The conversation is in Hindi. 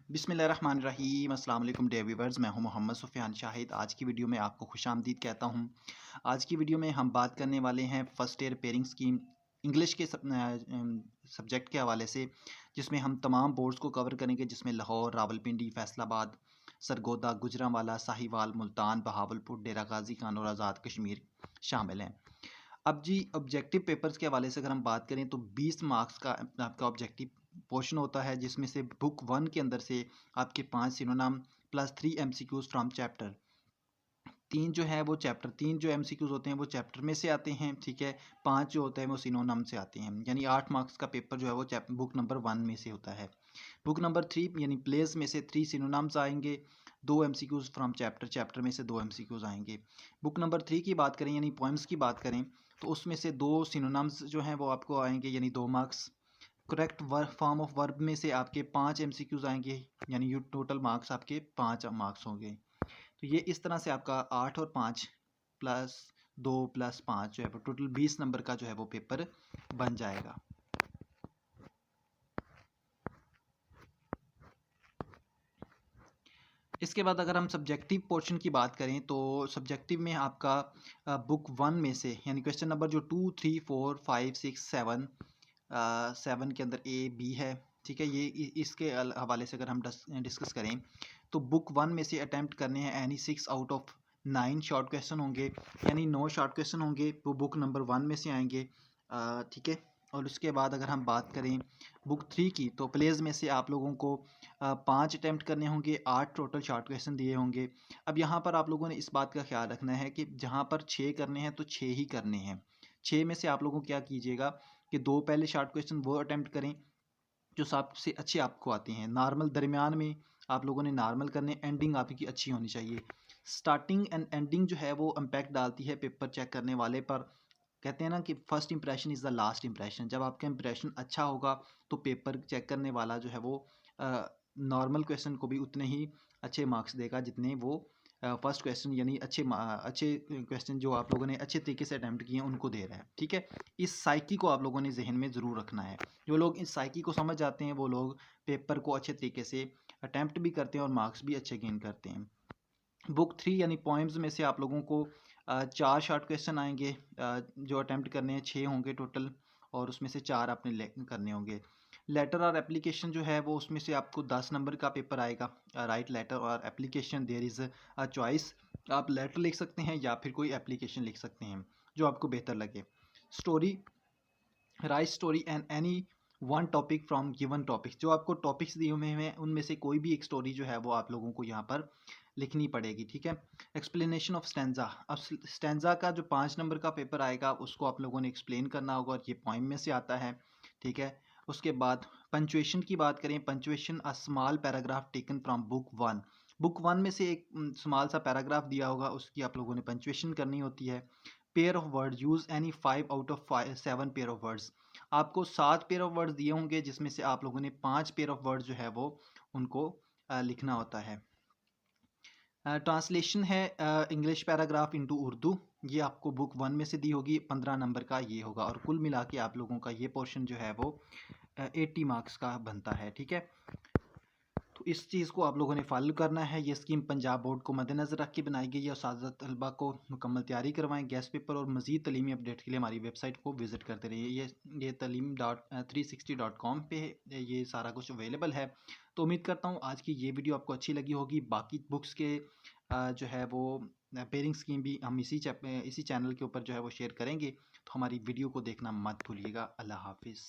बिस्मिल्लाहिर्रहमानिर्रहीम अस्सलाम वालेकुम डियर व्यूअर्स, मैं हूं मोहम्मद सुफ़ियान शाहिद। आज की वीडियो में आपको खुशामदीद कहता हूं। आज की वीडियो में हम बात करने वाले हैं first year pairing scheme English के सब्जेक्ट के हवाले से, जिसमें हम तमाम बोर्ड्स को कवर करेंगे, जिसमें लाहौर, रावलपिंडी, फैसलाबाद, सरगोदा, गुजरांवाला, साहिवाल, मुल्तान, बहावलपुर, डेरा गाजी खान और आज़ाद कश्मीर शामिल हैं। अब जी ऑब्जेक्टिव पेपर्स के हवाले से अगर हम बात करें तो 20 मार्क्स का आपका ऑब्जेक्टिव पोर्शन होता है, जिसमें से बुक 1 के अंदर से आपके 5 synonym plus 3 MCQs from chapter 3 जो है वो चैप्टर 3 जो एमसीक्यूज होते हैं वो चैप्टर में से आते हैं, ठीक है। 5 जो होते हैं वो सिनोनिम से आते हैं, यानी 8 मार्क्स का पेपर जो है वो बुक नंबर 1 में से होता है। बुक नंबर 3 यानी प्लेस में से 3 सिनोनिम्स आएंगे, 2 एमसीक्यूज फ्रॉम चैप्टर में से 2 एमसीक्यूज आएंगे। बुक नंबर 3 की बात करें यानी पोएम्स की बात करें तो उसमें से 2 सिनोनिम्स जो हैं वो आपको आएंगे, यानी 2 marks. Correct form of verb में से आपके 5 एमसीक्यूज आएंगे, यानी यू टोटल मार्क्स आपके 5 मार्क्स होंगे। तो ये इस तरह से आपका 8 और 5 प्लस 2 प्लस 5 जो है वो टोटल 20 नंबर का जो है वो पेपर बन जाएगा। इसके बाद अगर हम सब्जेक्टिव पोर्शन की बात करें तो सब्जेक्टिव में आपका बुक 1 में से यानी क्वेश्चन नंबर जो 2, 3, 4, 5, 6, 7 7 के अंदर ए बी है, ठीक है। ये इसके हवाले से अगर हम डिस्कस करें तो बुक 1 में से अटैम्प्ट करने हैं any 6 out of 9 short question होंगे, यानी 9 शॉर्ट क्वेश्चन होंगे वो बुक नंबर 1 में से आएंगे, ठीक है। और उसके बाद अगर हम बात करें बुक 3 की तो प्लेज में से आप लोगों को 5 अटैम्प्ट करने होंगे, 8 टोटल शॉर्ट क्वेश्चन दिए होंगे। अब यहाँ पर आप लोगों ने इस बात का ख्याल रखना है कि जहाँ पर 6 करने हैं तो 6 ही करने हैं। 6 में से आप लोगों को क्या कीजिएगा कि 2 पहले शॉर्ट क्वेश्चन वो अटैम्प्ट करें जो सबसे अच्छे आपको आते हैं। नॉर्मल दरमियान में आप लोगों ने नॉर्मल करने, एंडिंग आपकी अच्छी होनी चाहिए। स्टार्टिंग एंड एंडिंग जो है वो इम्पैक्ट डालती है पेपर चेक करने वाले पर। कहते हैं ना कि first impression is the last impression. जब आपका इंप्रेशन अच्छा होगा तो पेपर चेक करने वाला जो है वो नॉर्मल क्वेश्चन को भी उतने ही अच्छे मार्क्स देगा जितने वो फर्स्ट क्वेश्चन यानी अच्छे क्वेश्चन जो आप लोगों ने अच्छे तरीके से अटैम्प्ट किए हैं उनको दे रहा है, ठीक है। इस साइकी को आप लोगों ने जहन में ज़रूर रखना है। जो लोग इस साइकी को समझ जाते हैं वो लोग पेपर को अच्छे तरीके से अटैम्प्ट भी करते हैं और मार्क्स भी अच्छे गेन करते हैं। बुक 3 यानी पोएम्स में से आप लोगों को 4 शॉर्ट क्वेश्चन आएंगे, जो अटैम्प्ट करने हैं 6 होंगे टोटल, और उसमें से 4 आपने करने होंगे। लेटर और एप्लीकेशन जो है वो उसमें से आपको 10 नंबर का पेपर आएगा। राइट लेटर और application, there is a choice. आप लेटर लिख सकते हैं या फिर कोई एप्लीकेशन लिख सकते हैं, जो आपको बेहतर लगे। Story, right story and any one topic from given topics. जो आपको टॉपिक्स दिए हुए हैं उनमें से कोई भी एक स्टोरी जो है वो आप लोगों को यहाँ पर लिखनी पड़ेगी, ठीक है। Explanation of stanza. अब स्टैंजा का जो 5 नंबर का पेपर आएगा उसको आप लोगों ने एक्सप्लेन करना होगा, और ये पोइम में से आता है, ठीक है। उसके बाद पंचुएशन की बात करें, punctuation a small paragraph taken from book 1। Book 1 में से एक स्मॉल सा पैराग्राफ दिया होगा, उसकी आप लोगों ने पंचुएशन करनी होती है। Pair of word, use any 5 out of 7 pair of words. आपको 7 पेयर ऑफ वर्ड्स दिए होंगे, जिसमें से आप लोगों ने 5 पेयर ऑफ वर्ड्स जो है वो उनको लिखना होता है। ट्रांसलेशन है इंग्लिश पैराग्राफ इनटू उर्दू। ये आपको बुक 1 में से दी होगी, 15 नंबर का ये होगा, और कुल मिला के आप लोगों का ये पोर्शन जो है वो 80 मार्क्स का बनता है, ठीक है। तो इस चीज़ को आप लोगों ने फॉलो करना है। ये स्कीम पंजाब बोर्ड को मद्देनज़र रख के बनाई गई है, और साथ तलबा को मुकम्मल तैयारी करवाएं। गेस्ट पेपर और मज़ीद तलीमी अपडेट के लिए हमारी वेबसाइट को विज़िट करते रहिए। ये talim.360.com पे ये सारा कुछ अवेलेबल है। तो उम्मीद करता हूँ आज की ये वीडियो आपको अच्छी लगी होगी। बाकी बुक्स के जो है वो पेयरिंग स्कीम भी हम इसी चैनल के ऊपर जो है वो शेयर करेंगे, तो हमारी वीडियो को देखना मत भूलिएगा। अल्लाह हाफिज़।